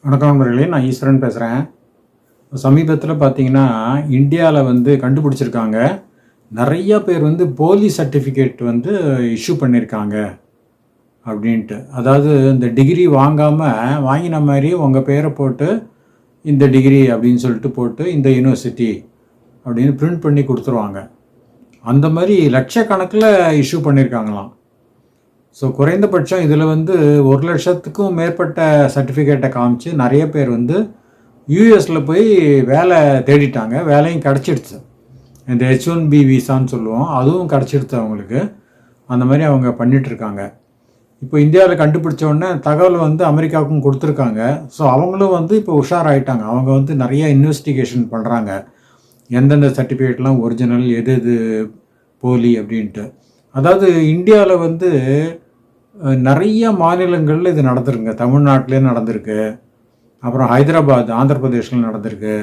வணக்கம் நண்பர்களே, நான் ஈஸ்வரன் பேசுகிறேன். சமீபத்தில் பார்த்தீங்கன்னா இந்தியாவில் கண்டுபிடிச்சிருக்காங்க. நிறையா பேர் போலி சர்டிஃபிகேட் இஷ்யூ பண்ணியிருக்காங்க அப்படின்ட்டு. அதாவது இந்த டிகிரி வாங்கின மாதிரி உங்கள் பேரை போட்டு இந்த டிகிரி அப்படின்னு சொல்லிட்டு போட்டு இந்த யூனிவர்சிட்டி அப்படின்னு பிரிண்ட் பண்ணி கொடுத்துருவாங்க. அந்த மாதிரி லட்சக்கணக்கில் இஷ்யூ பண்ணியிருக்காங்களாம். ஸோ குறைந்தபட்சம் இதில் 1,00,000க்கும் மேற்பட்ட சர்டிஃபிகேட்டை காமிச்சு நிறைய பேர் யூஎஸில் போய் வேலை தேடிட்டாங்க. வேலையும் கிடச்சிடுச்சு. இந்த H1B விசான்னு சொல்லுவோம், அதுவும் கிடச்சிடுச்சு அவங்களுக்கு. அந்த மாதிரி அவங்க பண்ணிகிட்ருக்காங்க. இப்போ இந்தியாவில் கண்டுபிடிச்ச உடனே தகவல் அமெரிக்காவுக்கும் கொடுத்துருக்காங்க. ஸோ அவங்களும் இப்போ உஷாராயிட்டாங்க. அவங்க நிறைய இன்வெஸ்டிகேஷன் பண்ணுறாங்க. எந்தெந்த சர்டிஃபிகேட்லாம் ஒரிஜினல், எது எது போலி அப்படின்ட்டு. அதாவது இந்தியாவில் நிறைய மாநிலங்களில் இது நடந்திருக்குங்க. தமிழ்நாட்டிலே நடந்திருக்கு, அப்புறம் ஹைதராபாத் ஆந்திர பிரதேஷில் நடந்திருக்கு,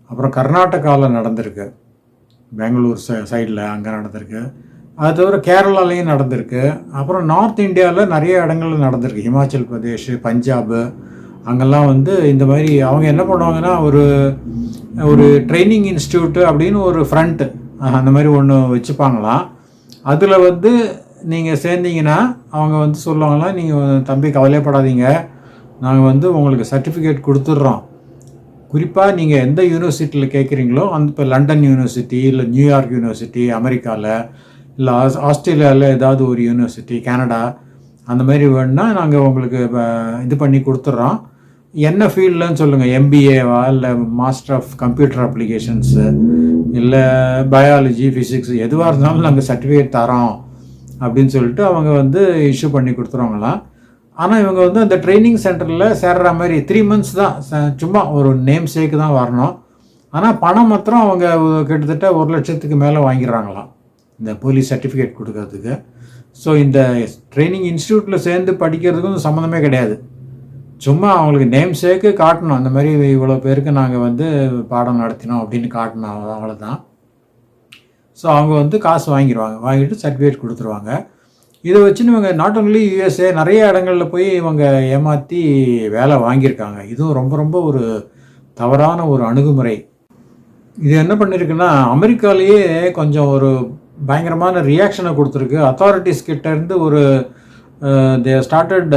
அப்புறம் கர்நாடகாவில் நடந்திருக்கு, பெங்களூர் சைடில் அங்கே நடந்திருக்கு. அது தவிர கேரளாலேயும் நடந்திருக்கு. அப்புறம் நார்த் இந்தியாவில் நிறைய இடங்களில் நடந்திருக்கு. ஹிமாச்சல் பிரதேஷ், பஞ்சாபு அங்கெல்லாம் இந்த மாதிரி அவங்க என்ன பண்ணுவாங்கன்னா ஒரு ட்ரைனிங் இன்ஸ்டியூட்டு அப்படின்னு ஒரு ஃப்ரண்ட்டு அந்த மாதிரி ஒன்று வச்சுப்பாங்களாம். அதில் நீங்கள் சேர்ந்தீங்கன்னா அவங்க சொல்லுவாங்களாம், நீங்கள் தம்பி கவலைப்படாதீங்க, நாங்கள் உங்களுக்கு சர்டிஃபிகேட் கொடுத்துட்றோம். குறிப்பாக நீங்கள் எந்த யூனிவர்சிட்டியில் கேட்குறீங்களோ இப்போ லண்டன் யூனிவர்சிட்டி, இல்லை நியூயார்க் யூனிவர்சிட்டி அமெரிக்காவில், இல்லை ஆஸ்திரேலியாவில் ஏதாவது ஒரு யூனிவர்சிட்டி, கனடா அந்த மாதிரி வேணுன்னா நாங்கள் உங்களுக்கு இது பண்ணி கொடுத்துட்றோம். என்ன ஃபீல்டுன்னு சொல்லுங்கள், MBAவா இல்லை மாஸ்டர் ஆஃப் கம்ப்யூட்டர் அப்ளிகேஷன்ஸு, இல்லை பயாலஜி, ஃபிசிக்ஸ், எதுவாக இருந்தாலும் நாங்கள் சர்டிஃபிகேட் தரோம் அப்படின்னு சொல்லிட்டு அவங்க இஷ்யூ பண்ணி கொடுத்துருவாங்களாம். ஆனால் இவங்க அந்த ட்ரைனிங் சென்டரில் சேர்ற மாதிரி 3 months தான், சும்மா ஒரு நேம் சேக்கு தான் வரணும். ஆனால் பணம் மாத்திரம் அவங்க கிட்டத்தட்ட 1,00,000க்கு மேலே வாங்கிடுறாங்களாம் இந்த போலீஸ் சர்டிஃபிகேட் கொடுக்கறதுக்கு. ஸோ இந்த ட்ரைனிங் இன்ஸ்டியூட்டில் சேர்ந்து படிக்கிறதுக்கும் சம்மந்தமே கிடையாது. சும்மா அவங்களுக்கு நேம் சேக்கு காட்டணும், அந்த மாதிரி இவ்வளோ பேருக்கு நாங்கள் பாடம் நடத்தினோம் அப்படின்னு காட்டணும், அவ்வளோதான். ஸோ அவங்க காசு வாங்கிட்டு சர்டிஃபிகேட் கொடுத்துருவாங்க. இதை வச்சுன்னு இவங்க நாட் ஒன்லி USA, நிறைய இடங்களில் போய் இவங்க ஏமாற்றி வேலை வாங்கியிருக்காங்க. இதுவும் ரொம்ப ரொம்ப ஒரு தவறான ஒரு அணுகுமுறை. இது என்ன பண்ணியிருக்குன்னா அமெரிக்காலேயே கொஞ்சம் ஒரு பயங்கரமான ரியாக்ஷனை கொடுத்துருக்கு. அத்தாரிட்டிஸ் கிட்டேருந்து ஒரு they started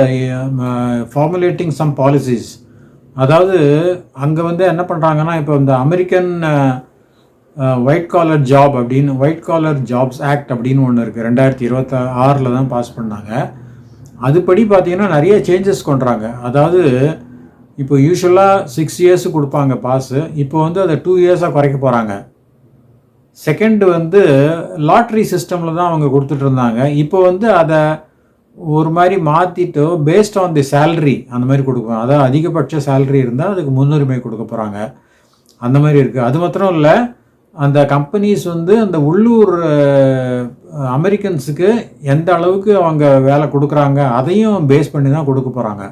formulating some policies. அதாவது அங்கே என்ன பண்ணுறாங்கன்னா, இப்போ இந்த American white collar jobs act அப்படின்னு ஒன்று இருக்குது. 2026 தான் பாஸ் பண்ணாங்க. அதுபடி பார்த்திங்கன்னா நிறைய சேஞ்சஸ் கொண்டுறாங்க. அதாவது இப்போ யூஸ்வலாக 6 years கொடுப்பாங்க பாஸு. இப்போ அதை 2 years குறைக்க போகிறாங்க. செகண்டு லாட்ரி சிஸ்டமில் தான் அவங்க கொடுத்துட்டு இருந்தாங்க. இப்போ அதை ஒரு மாதிரி மாற்றிட்டு பேஸ்ட் ஆன் தி சேல்ரி அந்த மாதிரி கொடுப்பாங்க. அதாவது அதிகபட்ச சேல்ரி இருந்தால் அதுக்கு முன்னுரிமை கொடுக்க போகிறாங்க. அந்த மாதிரி இருக்குது. அது மாத்திரம் இல்லை, அந்த கம்பெனிஸ் அந்த உள்ளூர் அமெரிக்கன்ஸுக்கு எந்த அளவுக்கு அவங்க வேலை கொடுக்குறாங்க அதையும் பேஸ் பண்ணி தான் கொடுக்க போகிறாங்க.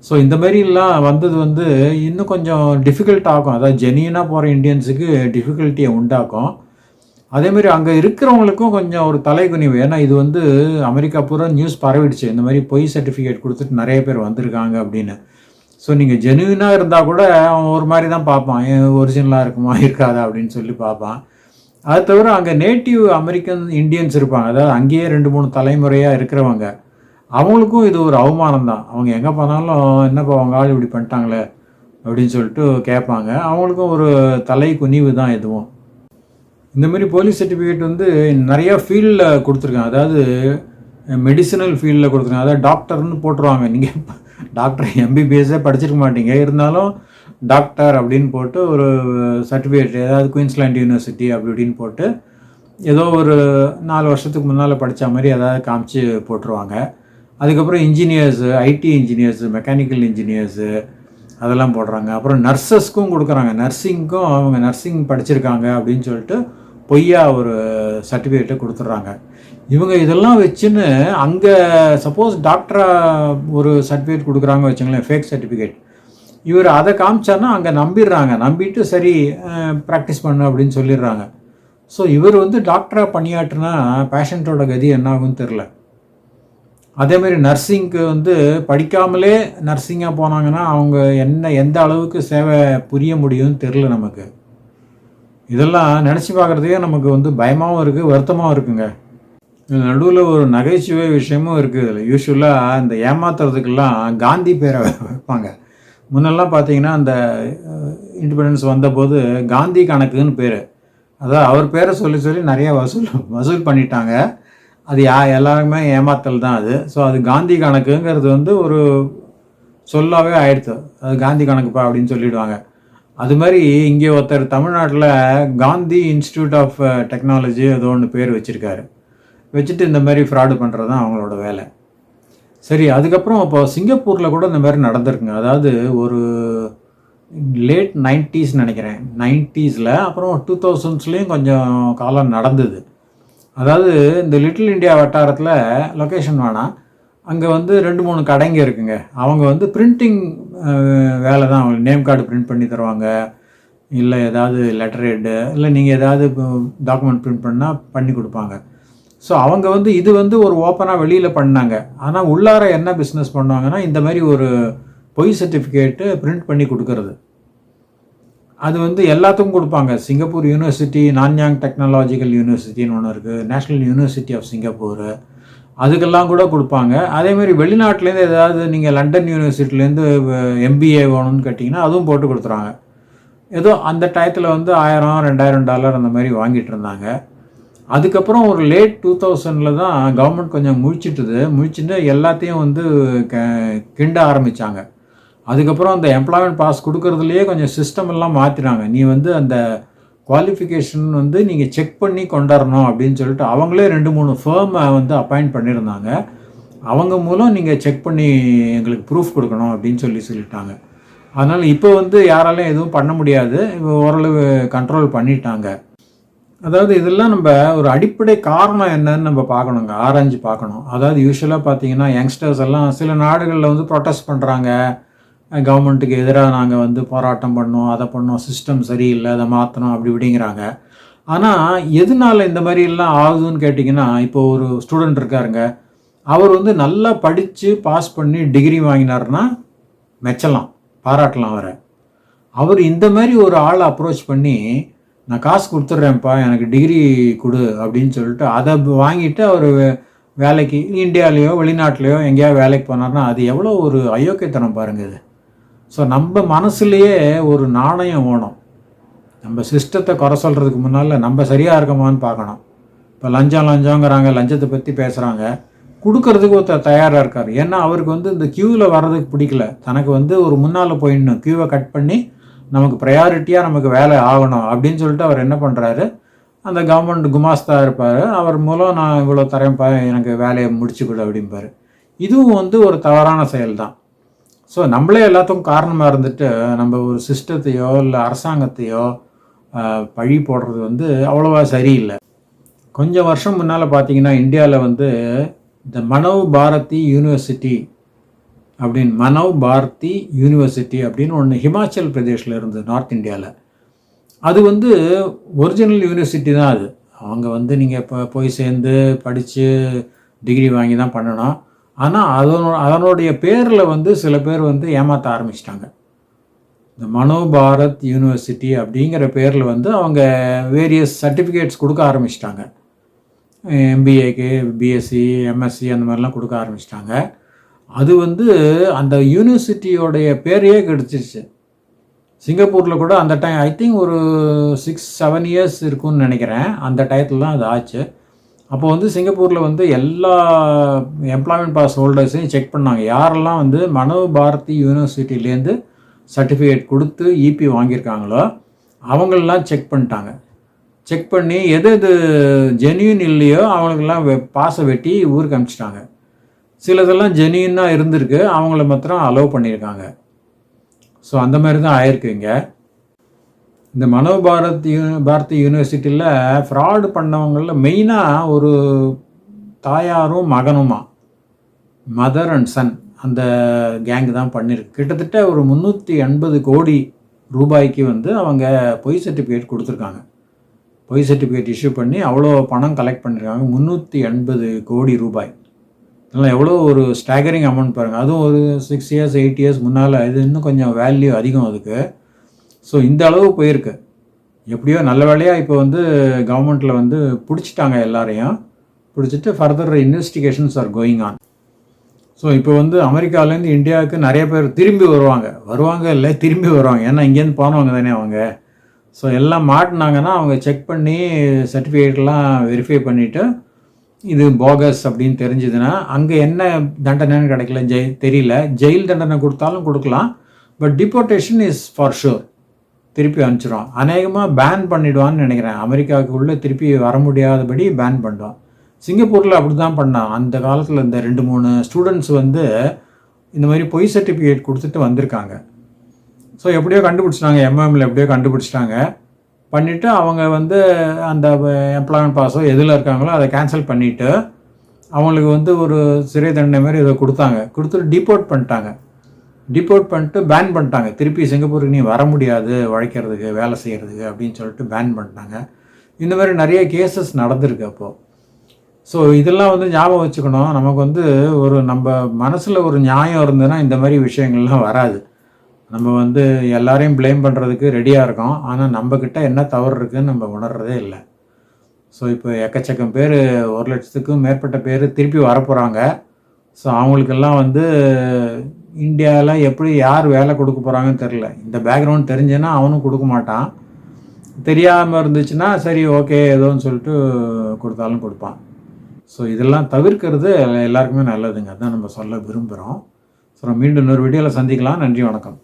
ஸோ இந்த மாதிரிலாம் வந்தது இன்னும் கொஞ்சம் டிஃபிகல்ட் ஆகும். அதாவது ஜெனியூனாக போகிற இந்தியன்ஸுக்கு டிஃபிகல்ட்டியை உண்டாக்கும். அதேமாதிரி அங்கே இருக்கிறவங்களுக்கும் கொஞ்சம் ஒரு தலைகுனிவு. ஏன்னா இது அமெரிக்கா பூரா நியூஸ் பரவிடுச்சு, இந்த மாதிரி பொய் சர்டிஃபிகேட் கொடுத்துட்டு நிறைய பேர் வந்திருக்காங்க அப்படின்னு. ஸோ நீங்கள் ஜெனுவினாக இருந்தால் கூட அவன் ஒரு மாதிரி தான் பார்ப்பான், ஒரிஜினலாக இருக்குமா இருக்காதா அப்படின்னு சொல்லி பார்ப்பான். அது தவிர அங்கே நேட்டிவ் அமெரிக்கன் இந்தியன்ஸ் இருப்பாங்க, அதாவது அங்கேயே 2-3 தலைமுறையாக இருக்கிறவங்க. அவங்களுக்கும் இது ஒரு அவமானம் தான். அவங்க எங்கே போனாலும் என்னப்பா அவங்க ஆள் இப்படி பண்ணிட்டாங்களே அப்படின்னு சொல்லிட்டு கேட்பாங்க. அவங்களுக்கும் ஒரு தலை குனிவு தான் இதுவும். இந்த மாதிரி போலீஸ் சர்டிஃபிகேட் நிறையா ஃபீல்டில் கொடுத்துருக்காங்க. அதாவது மெடிசினல் ஃபீல்டில் கொடுத்துருக்காங்க. அதாவது டாக்டர்னு போட்டுருவாங்க. நீங்கள் டாக்டர் MBBS படிச்சிருக்க மாட்டீங்க, இருந்தாலும் டாக்டர் அப்படின்னு போட்டு ஒரு சர்டிஃபிகேட், ஏதாவது குயின்ஸ்லாண்ட் யூனிவர்சிட்டி அப்படி இப்படின்னு போட்டு ஏதோ ஒரு 4 வருஷத்துக்கு முன்னால் படித்த மாதிரி ஏதாவது காமிச்சு போட்டுருவாங்க. அதுக்கப்புறம் engineers, IT engineers, mechanical engineers அதெல்லாம் போடுறாங்க. அப்புறம் நர்சஸ்க்கும் கொடுக்குறாங்க. நர்சிங்க்கும் அவங்க நர்சிங் படிச்சிருக்காங்க அப்படின்னு சொல்லிட்டு பொய்யா ஒரு சர்டிஃபிகேட்டை கொடுத்துட்றாங்க. இவங்க இதெல்லாம் வச்சுன்னு அங்கே சப்போஸ் டாக்டராக ஒரு சர்டிஃபிகேட் கொடுக்குறாங்க வச்சுங்களேன், ஃபேக் சர்டிஃபிகேட், இவர் அதை காமிச்சார்னா அங்கே நம்பிடுறாங்க. நம்பிட்டு சரி ப்ராக்டிஸ் பண்ணு அப்படின்னு சொல்லிடுறாங்க. ஸோ இவர் டாக்டராக பணியாற்றுனா பேஷண்ட்டோட கதி என்ன ஆகும்னு தெரில. அதேமாரி நர்சிங்க்கு வந்து படிக்காமலே நர்சிங்காக போனாங்கன்னா அவங்க எந்த அளவுக்கு சேவை புரிய முடியும்னு தெரில நமக்கு. இதெல்லாம் நினச்சி பார்க்குறதுக்கே நமக்கு வந்து பயமாகவும் இருக்குது, வருத்தமாகவும் இருக்குங்க. நடுவில் ஒரு நகைச்சுவை விஷயமும் இருக்குது இதில். யூஸ்வலாக இந்த ஏமாத்துறதுக்கெல்லாம் காந்தி பேரை வைப்பாங்க. முன்னெல்லாம் பார்த்தீங்கன்னா அந்த இண்டிபெண்டன்ஸ் வந்தபோது காந்தி கணக்குன்னு பேர். அதாவது அவர் பேரை சொல்லி சொல்லி நிறைய வசூல் பண்ணிட்டாங்க. அது எல்லாருக்குமே ஏமாத்தல் தான் அது. ஸோ அது காந்தி கணக்குங்கிறது வந்து ஒரு சொல்லாவே ஆயிடுச்சு. அது காந்தி கணக்குப்பா அப்படின்னு சொல்லிடுவாங்க. அது மாதிரி இங்கே ஒருத்தர் தமிழ்நாட்டில் காந்தி இன்ஸ்டியூட் ஆஃப் டெக்னாலஜி ஏதோ ஒன்று பேர் வச்சுருக்காரு. வச்சுட்டு இந்த மாதிரி ஃப்ராடு பண்ணுறது தான் அவங்களோட வேலை. சரி, அதுக்கப்புறம் இப்போ சிங்கப்பூரில் கூட இந்த மாதிரி நடந்திருக்குங்க. அதாவது ஒரு லேட் 90s நினைக்கிறேன், 90s அப்புறம் 2000ஸ்லேயும் கொஞ்சம் காலம் நடந்தது. அதாவது இந்த லிட்டில் இந்தியா வட்டாரத்தில் லொக்கேஷன் வேணாம், அங்கே வந்து 2-3 கடைங்க இருக்குங்க. அவங்க வந்து பிரிண்டிங் வேலை தான். அவங்க நேம் கார்டு பிரிண்ட் பண்ணி தருவாங்க, இல்லை ஏதாவது லெட்டர் ஹெட்டு, இல்லை நீங்கள் ஏதாவது டாக்குமெண்ட் பிரிண்ட் பண்ணால் பண்ணி கொடுப்பாங்க. ஸோ அவங்க வந்து இது வந்து ஒரு ஓப்பனாக வெளியில் பண்ணாங்க. ஆனால் உள்ளார என்ன பிஸ்னஸ் பண்ணுவாங்கன்னா இந்த மாதிரி ஒரு பொய் சர்டிஃபிகேட்டு பிரிண்ட் பண்ணி கொடுக்கறது. அது வந்து எல்லாத்துக்கும் கொடுப்பாங்க. சிங்கப்பூர் யூனிவர்சிட்டி, நான்யாங் டெக்னாலஜிக்கல் யூனிவர்சிட்டின்னு ஒன்று இருக்குது, நேஷ்னல் யூனிவர்சிட்டி ஆஃப் சிங்கப்பூர், அதுக்கெல்லாம் கூட கொடுப்பாங்க. அதேமாதிரி வெளிநாட்டிலேருந்து ஏதாவது நீங்கள் லண்டன் யூனிவர்சிட்டிலேருந்து MBA வேணும்னு கேட்டிங்கன்னா அதுவும் போட்டு கொடுத்துருவாங்க. ஏதோ அந்த டயத்தில் வந்து $1000-2000 அந்த மாதிரி வாங்கிட்டு இருந்தாங்க. அதுக்கப்புறம் ஒரு லேட் 2000 தான் கவர்மெண்ட் கொஞ்சம் முழிச்சுட்டு எல்லாத்தையும் வந்து கிண்ட ஆரம்பித்தாங்க. அதுக்கப்புறம் அந்த எம்ப்ளாய்மெண்ட் பாஸ் கொடுக்கறதுலையே கொஞ்சம் சிஸ்டம் எல்லாம் மாற்றினாங்க. நீ வந்து அந்த குவாலிஃபிகேஷன் வந்து நீங்கள் செக் பண்ணி கொண்டாடணும் அப்படின்னு சொல்லிட்டு அவங்களே 2-3 ஃபேர்மை வந்து அப்பாயிண்ட் பண்ணியிருந்தாங்க. அவங்க மூலம் நீங்கள் செக் பண்ணி எங்களுக்கு ப்ரூஃப் கொடுக்கணும் அப்படின்னு சொல்லிட்டாங்க. அதனால் இப்போ வந்து யாராலையும் எதுவும் பண்ண முடியாது. இப்போ ஓரளவு கண்ட்ரோல் பண்ணிட்டாங்க. அதாவது இதெல்லாம் நம்ம ஒரு அடிப்படை காரணம் என்னன்னு நம்ம பார்க்கணுங்க, ஆராய்ஞ்சு பார்க்கணும். அதாவது யூஸ்வலாக பார்த்தீங்கன்னா யங்ஸ்டர்ஸ் எல்லாம் சில நாடுகளில் வந்து ப்ரொட்டஸ்ட் பண்ணுறாங்க, கவர்மெண்ட்டுக்கு எதிராக நாங்கள் வந்து போராட்டம் பண்ணோம், அதை பண்ணோம், சிஸ்டம் சரியில்லை, அதை மாற்றணும் அப்படி இப்படிங்கிறாங்க. ஆனால் எதனால இந்த மாதிரிலாம் ஆகுதுன்னு கேட்டிங்கன்னா, இப்போ ஒரு ஸ்டூடெண்ட் இருக்காருங்க, அவர் வந்து நல்லா படித்து பாஸ் பண்ணி டிகிரி வாங்கினார்னா மெச்சலாம், பாராட்டலாம் அவரை. அவர் இந்த மாதிரி ஒரு ஆளை அப்ரோச் பண்ணி நான் காசு கொடுத்துட்றேன்ப்பா எனக்கு டிகிரி கொடு அப்படின்னு சொல்லிட்டு அதை வாங்கிட்டு அவர் வேலைக்கு இந்தியாவிலையோ வெளிநாட்டிலையோ எங்கேயாவது வேலைக்கு போனார்னா அது எவ்வளோ ஒரு அயோக்கியத்தனம் பாருங்கள் இது. ஸோ நம்ம மனசுலேயே ஒரு நாணயம் வேணும். நம்ம சிஸ்டத்தை குறை சொல்கிறதுக்கு முன்னால் நம்ம சரியாக இருக்கமான்னு பார்க்கணும். இப்போ லஞ்சங்கிறாங்க, லஞ்சத்தை பற்றி பேசுகிறாங்க, கொடுக்கறதுக்கு ஒருத்தர் தயாராக இருக்கார். ஏன்னா அவருக்கு வந்து இந்த க்யூவில் வர்றதுக்கு பிடிக்கல, தனக்கு வந்து ஒரு முன்னால் போயிடணும், க்யூவை கட் பண்ணி நமக்கு ப்ரையாரிட்டியாக நமக்கு வேலை ஆகணும் அப்படின்னு சொல்லிட்டு அவர் என்ன பண்ணுறாரு, அந்த கவர்மெண்ட் குமாஸ்தா இருப்பார், அவர் மூலம் நான் இவ்வளோ தரேன்ப்பா எனக்கு வேலையை முடிச்சுக்கொடு அப்படிம்பார். இதுவும் வந்து ஒரு தவறான செயல் தான். ஸோ நம்மளே எல்லாத்துக்கும் காரணமாக இருந்துட்டு நம்ம ஒரு சிஸ்டத்தையோ இல்லை அரசாங்கத்தையோ பழி போடுறது வந்து அவ்வளோவா சரியில்லை. கொஞ்சம் வருஷம் முன்னால் பார்த்தீங்கன்னா இந்தியாவில் வந்து இந்த மனவ் பாரதி யூனிவர்சிட்டி அப்படின்னு ஒன்று ஹிமாச்சல் பிரதேஷில் இருந்தது, நார்த் இந்தியாவில். அது வந்து ஒரிஜினல் யூனிவர்சிட்டி தான் அது. அவங்க வந்து நீங்கள் இப்போ போய் சேர்ந்து படித்து டிகிரி வாங்கி தான் பண்ணணும். ஆனால் அதனுடைய பேரில் வந்து சில பேர் வந்து ஏமாற்ற ஆரம்பிச்சிட்டாங்க. இந்த மனோ பாரத் யூனிவர்சிட்டி அப்படிங்கிற பேரில் வந்து அவங்க வேரியஸ் சர்டிஃபிகேட்ஸ் கொடுக்க ஆரம்பிச்சிட்டாங்க. MBAக்கு, BSc, MSc அந்த மாதிரிலாம் கொடுக்க ஆரம்பிச்சிட்டாங்க. அது வந்து அந்த யூனிவர்சிட்டியோடைய பேரையே கெடுச்சிருச்சு. சிங்கப்பூரில் கூட அந்த டைம் ஐ திங்க் ஒரு 6-7 இயர்ஸ் இருக்குன்னு நினைக்கிறேன், அந்த டயத்தில் தான் அது ஆச்சு. அப்போ வந்து சிங்கப்பூரில் வந்து எல்லா எம்ப்ளாய்மெண்ட் பாஸ் ஹோல்டர்ஸையும் செக் பண்ணாங்க. யாரெல்லாம் வந்து மனோ பாரதி யூனிவர்சிட்டிலேருந்து சர்டிஃபிகேட் கொடுத்து EP வாங்கியிருக்காங்களோ அவங்களெலாம் செக் பண்ணிட்டாங்க. செக் பண்ணி எது ஜென்யூன் இல்லையோ அவங்களுக்கெல்லாம் பாஸை வெட்டி ஊருக்கு அனுப்பிச்சிட்டாங்க. சிலதெல்லாம் ஜென்யூனாக இருந்திருக்கு, அவங்கள மாத்திரம் அலோவ் பண்ணியிருக்காங்க. ஸோ அந்த மாதிரி தான் ஆயிருக்கு இங்கே. இந்த மனோ பாரதி யூனிவர்சிட்டியில் ஃப்ராடு பண்ணவங்களில் மெயினாக ஒரு தாயாரும் மகனுமா, மதர் அண்ட் சன், அந்த கேங்கு தான் பண்ணியிருக்கு. கிட்டத்தட்ட ஒரு 380 கோடி ரூபாய்க்கு வந்து அவங்க பொய் சர்டிஃபிகேட் கொடுத்துருக்காங்க. பொய் சர்டிஃபிகேட் இஷ்யூ பண்ணி அவ்வளோ பணம் கலெக்ட் பண்ணியிருக்காங்க, 380 கோடி ரூபாய். இதெல்லாம் எவ்வளோ ஒரு ஸ்டாகரிங் அமௌண்ட் பாருங்கள். அதுவும் ஒரு 6 இயர்ஸ் 8 இயர்ஸ் முன்னால் இது இன்னும் கொஞ்சம் வேல்யூ அதிகம் அதுக்கு. ஸோ இந்த அளவு போயிருக்கு. எப்படியோ நல்ல வேலையாக இப்போ வந்து கவர்மெண்ட்டில் வந்து பிடிச்சிட்டாங்க எல்லாரையும். பிடிச்சிட்டு further investigations are going on. So இப்போ வந்து அமெரிக்காவிலேருந்து இந்தியாவுக்கு நிறைய பேர் திரும்பி வருவாங்க இல்லை திரும்பி வருவாங்க. ஏன்னா இங்கேருந்து போனவங்க தானே அவங்க. ஸோ எல்லாம் மாட்டினாங்கன்னா அவங்க செக் பண்ணி சர்டிஃபிகேட்லாம் வெரிஃபை பண்ணிவிட்டு இது போகஸ் அப்படின்னு தெரிஞ்சதுன்னா அங்கே என்ன தண்டனைன்னு கிடைக்கல தெரியல. ஜெயில் தண்டனை கொடுத்தாலும் கொடுக்கலாம். But deportation is for sure. திருப்பி அனுப்பிச்சிடுவான். அநேகமாக பேன் பண்ணிவிடுவான்னு நினைக்கிறேன். அமெரிக்காவுக்கு உள்ளே திருப்பி வர முடியாதபடி பேன் பண்ணுவான். சிங்கப்பூரில் அப்படி தான் பண்ணான். அந்த காலத்தில் இந்த 2-3 ஸ்டூடெண்ட்ஸ் வந்து இந்த மாதிரி பொய் சர்டிஃபிகேட் கொடுத்துட்டு வந்திருக்காங்க. ஸோ எப்படியோ கண்டுபிடிச்சிட்டாங்க. எம்எம்மில் எப்படியோ கண்டுபிடிச்சிட்டாங்க. பண்ணிவிட்டு அவங்க வந்து அந்த எம்ப்ளாய்மெண்ட் பாஸோ எதில் இருக்காங்களோ அதை கேன்சல் பண்ணிவிட்டு அவங்களுக்கு வந்து ஒரு சிறை தண்டனை மாதிரி இதை கொடுத்துட்டு டிபோர்ட் பண்ணிட்டு பேன் பண்ணிட்டாங்க. திருப்பி சிங்கப்பூருக்கு நீ வர முடியாது உழைக்கிறதுக்கு வேலை செய்கிறதுக்கு அப்படின்னு சொல்லிட்டு பேன் பண்ணிட்டாங்க. இந்த மாதிரி நிறைய கேசஸ் நடந்திருக்கு அப்போது. ஸோ இதெல்லாம் வந்து ஞாபகம் வச்சுக்கணும். நமக்கு வந்து ஒரு நம்ம மனசில் ஒரு நியாயம் இருந்ததுன்னா இந்த மாதிரி விஷயங்கள்லாம் வராது. நம்ம வந்து எல்லாரையும் ப்ளேம் பண்ணுறதுக்கு ரெடியாக இருக்கோம். ஆனால் நம்மக்கிட்ட என்ன தவறு இருக்குதுன்னு நம்ம உணர்றதே இல்லை. ஸோ இப்போ எக்கச்சக்கம் பேர் 1,00,000க்கும் மேற்பட்ட பேர் திருப்பி வரப்போகிறாங்க. ஸோ அவங்களுக்கெல்லாம் வந்து இந்தியாவில் எப்படி யார் வேலை கொடுக்க போகிறாங்கன்னு தெரில. இந்த பேக்ரவுண்ட் தெரிஞ்சேன்னா அவனும் கொடுக்க மாட்டான். தெரியாமல் இருந்துச்சுன்னா சரி ஓகே ஏதோன்னு சொல்லிட்டு கொடுத்தாலும் கொடுப்பான். ஸோ இதெல்லாம் தவிர்க்கிறது எல்லாருக்குமே நல்லதுங்க. அதுதான் நம்ம சொல்ல விரும்புகிறோம். ஸோ மீண்டும் இன்னொரு வீடியோவில் சந்திக்கலாம். நன்றி, வணக்கம்.